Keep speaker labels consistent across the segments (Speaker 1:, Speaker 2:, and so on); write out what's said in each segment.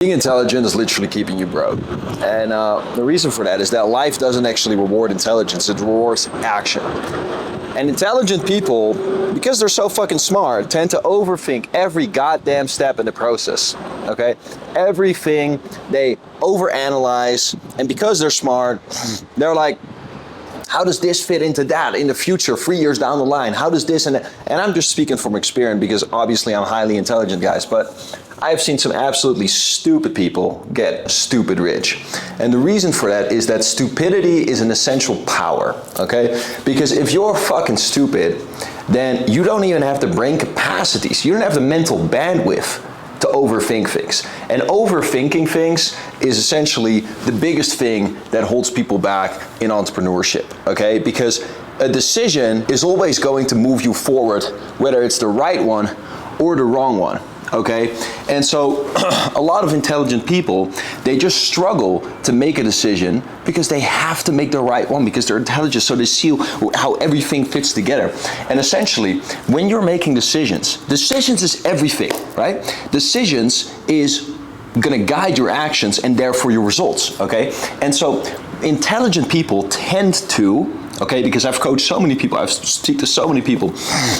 Speaker 1: Being intelligent is literally keeping you broke. And the reason for that is that life doesn't actually reward intelligence, it rewards action. And intelligent people, because they're so fucking smart, tend to overthink every goddamn step in the process, okay? Everything they overanalyze, and because they're smart, they're like, how does this fit into that in the future, 3 years down the line? How does this and that? And I'm just speaking from experience because obviously I'm highly intelligent, guys, but I've seen some absolutely stupid people get stupid rich. And the reason for that is that stupidity is an essential power, okay? Because if you're fucking stupid, then you don't even have the brain capacities. You don't have the mental bandwidth to overthink things. And overthinking things is essentially the biggest thing that holds people back in entrepreneurship, okay? Because a decision is always going to move you forward, whether it's the right one or the wrong one. Okay, and so a lot of intelligent people, they just struggle to make a decision because they have to make the right one because they're intelligent, so they see how everything fits together. And essentially, when you're making decisions is everything, right? Decisions is gonna guide your actions and therefore your results, okay? And so intelligent people tend to, okay, because I've coached so many people, I've speak to so many people,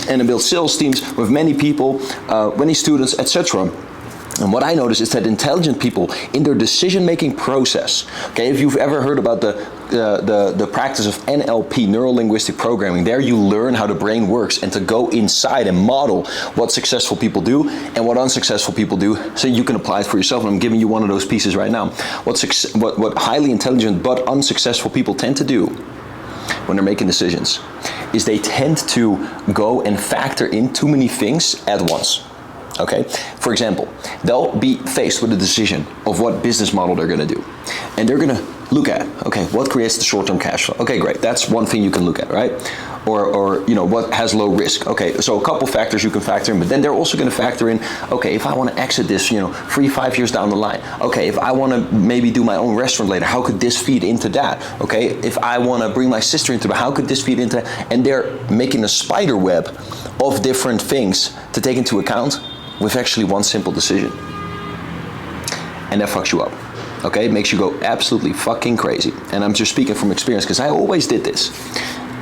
Speaker 1: and I built sales teams with many people, many students, etc. And what I notice is that intelligent people in their decision-making process, okay, if you've ever heard about the practice of NLP, neuro-linguistic programming, there you learn how the brain works and to go inside and model what successful people do and what unsuccessful people do so you can apply it for yourself. And I'm giving you one of those pieces right now. What highly intelligent but unsuccessful people tend to do when they're making decisions is they tend to go and factor in too many things at once. Okay, for example, they'll be faced with a decision of what business model they're gonna do. And they're gonna look at, okay, what creates the short-term cash flow? Okay, great, that's one thing you can look at, right? Or you know, what has low risk? Okay, so a couple factors you can factor in, but then they're also gonna factor in, okay, if I wanna exit this, 3-5 years down the line. Okay, if I wanna maybe do my own restaurant later, how could this feed into that? Okay, if I wanna bring my sister into it, how could this feed into that? And they're making a spider web of different things to take into account with actually one simple decision. And that fucks you up, okay? It makes you go absolutely fucking crazy. And I'm just speaking from experience because I always did this.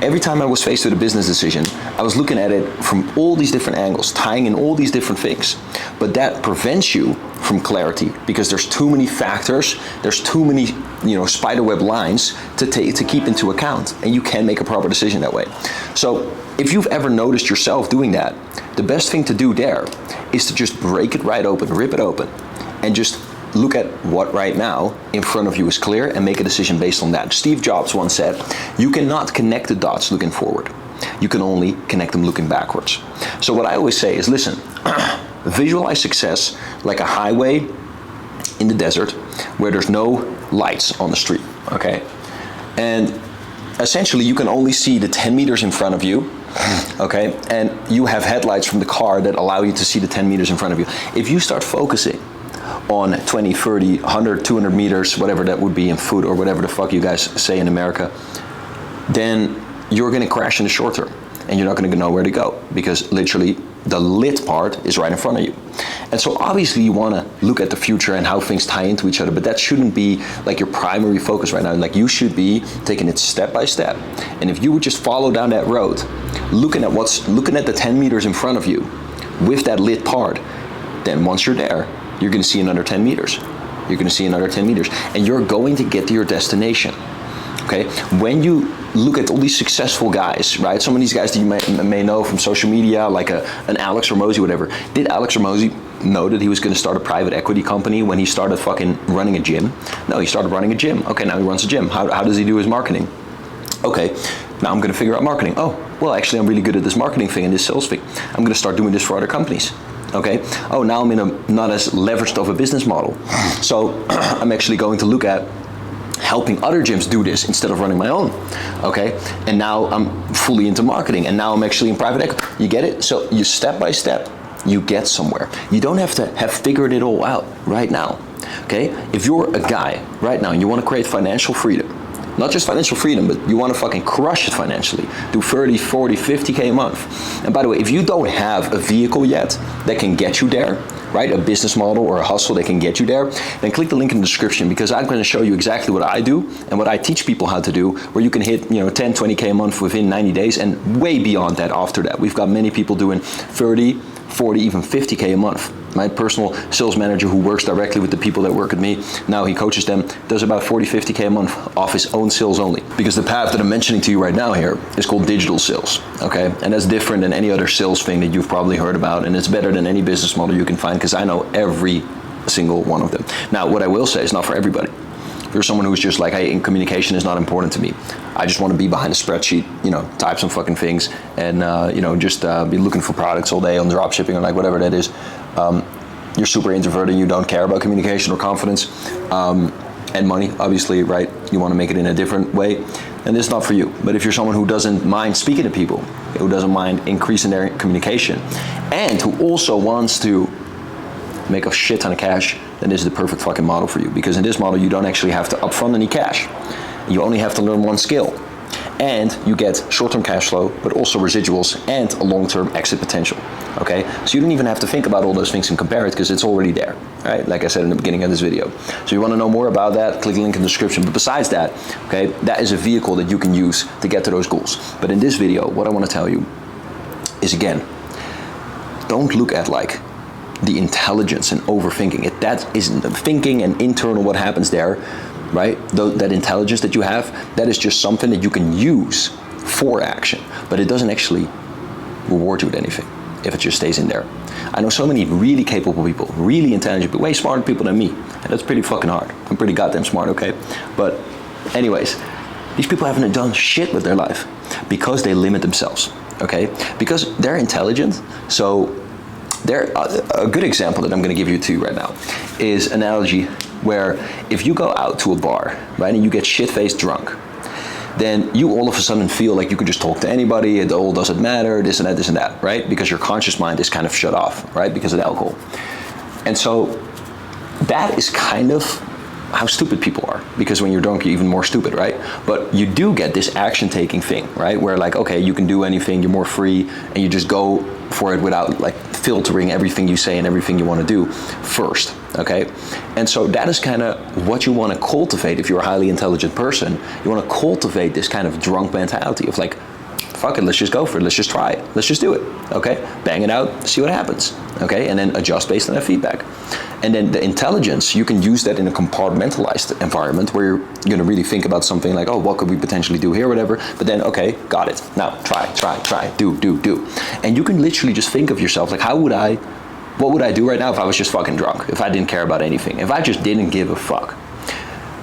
Speaker 1: Every time I was faced with a business decision, I was looking at it from all these different angles, tying in all these different things. But that prevents you from clarity because there's too many factors, there's too many spiderweb lines to keep into account, and you can't make a proper decision that way. So if you've ever noticed yourself doing that, the best thing to do there is to just break it right open, rip it open, and just look at what right now in front of you is clear and make a decision based on that. Steve Jobs once said, you cannot connect the dots looking forward. You can only connect them looking backwards. So what I always say is, listen, visualize success like a highway in the desert where there's no lights on the street, okay? And essentially you can only see the 10 meters in front of you, okay? And you have headlights from the car that allow you to see the 10 meters in front of you. If you start focusing on 20, 30, 100, 200 meters, whatever that would be in foot or whatever the fuck you guys say in America, then you're gonna crash in the short term and you're not gonna know where to go because literally the lit part is right in front of you. And so obviously you wanna look at the future and how things tie into each other, but that shouldn't be like your primary focus right now. Like you should be taking it step by step. And if you would just follow down that road, looking at the 10 meters in front of you with that lit part, then once you're there, you're gonna see another 10 meters. You're gonna see another 10 meters. And you're going to get to your destination, okay? When you look at all these successful guys, right? Some of these guys that you may know from social media, like an Alex Hormozi, whatever. Did Alex Hormozi know that he was gonna start a private equity company when he started fucking running a gym? No, he started running a gym. Okay, now he runs a gym. How does he do his marketing? Okay, now I'm gonna figure out marketing. Oh, well, actually I'm really good at this marketing thing and this sales thing. I'm gonna start doing this for other companies. Okay, oh, now I'm in a not as leveraged of a business model. So I'm actually going to look at helping other gyms do this instead of running my own, okay? And now I'm fully into marketing and now I'm actually in private equity. You get it? So you step by step, you get somewhere. You don't have to have figured it all out right now, okay? If you're a guy right now and you want to create financial freedom, not just financial freedom, but you want to fucking crush it financially, do 30, 40, 50K a month. And by the way, if you don't have a vehicle yet that can get you there, right? A business model or a hustle that can get you there, then click the link in the description, because I'm going to show you exactly what I do and what I teach people how to do, where you can hit 10, 20K a month within 90 days and way beyond that after that. We've got many people doing 30, 40, even 50K a month. My personal sales manager, who works directly with the people that work with me, now he coaches them, does about 40, 50K a month off his own sales only. Because the path that I'm mentioning to you right now here is called digital sales, okay? And that's different than any other sales thing that you've probably heard about, and it's better than any business model you can find, because I know every single one of them. Now, what I will say is not for everybody. If you're someone who's just like, hey, communication is not important to me, I just want to be behind a spreadsheet, type some fucking things, and just be looking for products all day on drop shipping or like whatever that is. You're super introverted, you don't care about communication or confidence, and money, obviously, right? You want to make it in a different way, and this is not for you. But if you're someone who doesn't mind speaking to people, who doesn't mind increasing their communication, and who also wants to make a shit ton of cash, then this is the perfect fucking model for you. Because in this model, you don't actually have to upfront any cash. You only have to learn one skill. And you get short-term cash flow, but also residuals and a long-term exit potential, okay? So you don't even have to think about all those things and compare it, because it's already there, right? Like I said in the beginning of this video. So you want to know more about that, click the link in the description. But besides that, okay, that is a vehicle that you can use to get to those goals. But in this video, what I want to tell you is, again, don't look at like the intelligence and overthinking it. That isn't the thinking and internal what happens there, right? That intelligence that you have, that is just something that you can use for action, but it doesn't actually reward you with anything if it just stays in there. I know so many really capable people, really intelligent people, way smarter people than me, and that's pretty fucking hard. I'm pretty goddamn smart, okay? But anyways, these people haven't done shit with their life because they limit themselves, okay? Because they're intelligent, so they're a good example that I'm gonna give you to right now is an analogy where if you go out to a bar, right, and you get shit-faced drunk, then you all of a sudden feel like you could just talk to anybody, it all doesn't matter, this and that, right? Because your conscious mind is kind of shut off, right, because of the alcohol. And so that is kind of how stupid people are, because when you're drunk, you're even more stupid, right? But you do get this action-taking thing, right, where like, okay, you can do anything, you're more free, and you just go for it without like filtering everything you say and everything you want to do first, okay? And so that is kind of what you want to cultivate if you're a highly intelligent person. You want to cultivate this kind of drunk mentality of like, fuck it, let's just go for it, let's just try it, let's just do it, okay? Bang it out, see what happens, okay? And then adjust based on that feedback. And then the intelligence, you can use that in a compartmentalized environment where you're going to really think about something like, oh, what could we potentially do here, whatever. But then, okay, got it. Now try, do. And you can literally just think of yourself like, what would I do right now if I was just fucking drunk? If I didn't care about anything? If I just didn't give a fuck?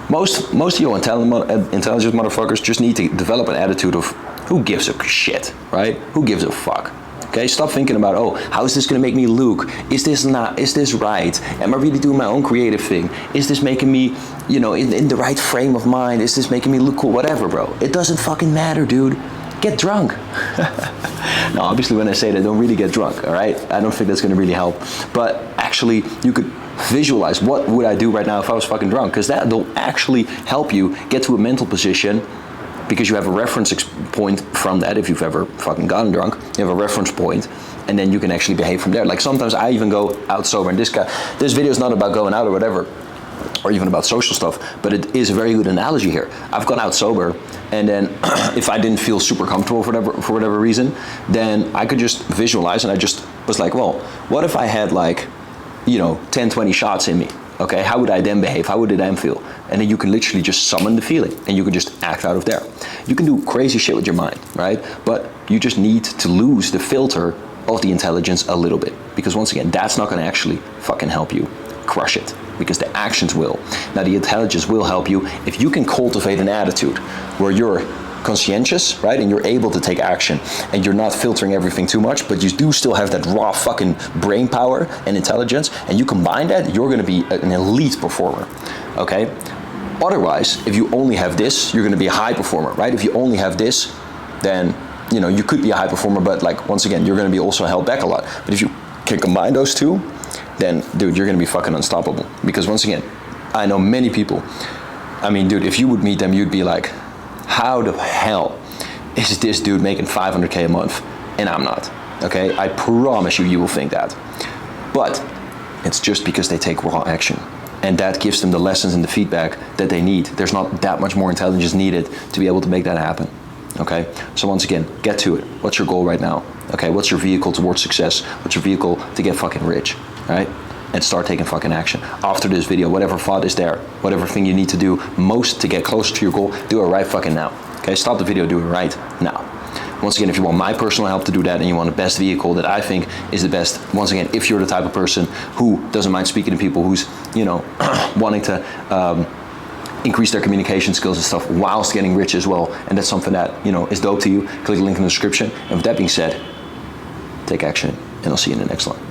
Speaker 1: Most of you intelligent motherfuckers just need to develop an attitude of who gives a shit, right? Who gives a fuck? Okay, stop thinking about, oh, how is this gonna make me look? Is this right? Am I really doing my own creative thing? Is this making me, in the right frame of mind? Is this making me look cool? Whatever, bro. It doesn't fucking matter, dude. Get drunk. Now, obviously, when I say that, don't really get drunk, all right? I don't think that's gonna really help. But actually, you could visualize, what would I do right now if I was fucking drunk? Because that'll actually help you get to a mental position, because you have a reference point from that. If you've ever fucking gotten drunk, you have a reference point, and then you can actually behave from there. Like sometimes I even go out sober, and this video is not about going out or whatever, or even about social stuff, but it is a very good analogy here. I've gone out sober, and then if I didn't feel super comfortable for whatever reason, then I could just visualize, and I just was like, well, what if I had like, 10, 20 shots in me? Okay, how would I then behave? How would it then feel? And then you can literally just summon the feeling, and you can just act out of there. You can do crazy shit with your mind, right? But you just need to lose the filter of the intelligence a little bit, because once again, that's not gonna actually fucking help you crush it, because the actions will. Now, the intelligence will help you if you can cultivate an attitude where you're conscientious, right? And you're able to take action, and you're not filtering everything too much, but you do still have that raw fucking brain power and intelligence, and you combine that, you're gonna be an elite performer, okay? Otherwise, if you only have this, you're gonna be a high performer, right? If you only have this, then, you could be a high performer, but like, once again, you're gonna be also held back a lot. But if you can combine those two, then, dude, you're gonna be fucking unstoppable. Because once again, I know many people, dude, if you would meet them, you'd be like, how the hell is this dude making 500K a month and I'm not? Okay, I promise you will think that. But It's just because they take raw action. And that gives them the lessons and the feedback that they need. There's not that much more intelligence needed to be able to make that happen. Okay? So once again, get to it. What's your goal right now? Okay, what's your vehicle towards success? What's your vehicle to get fucking rich? Right? And start taking fucking action. After this video, whatever thought is there, whatever thing you need to do most to get closer to your goal, do it right fucking now. Okay, stop the video, do it right now. Once again, if you want my personal help to do that and you want the best vehicle that I think is the best, once again, if you're the type of person who doesn't mind speaking to people, who's, you know, wanting to increase their communication skills and stuff whilst getting rich as well, and that's something that, you know, is dope to you, click the link in the description. And with that being said, take action, and I'll see you in the next one.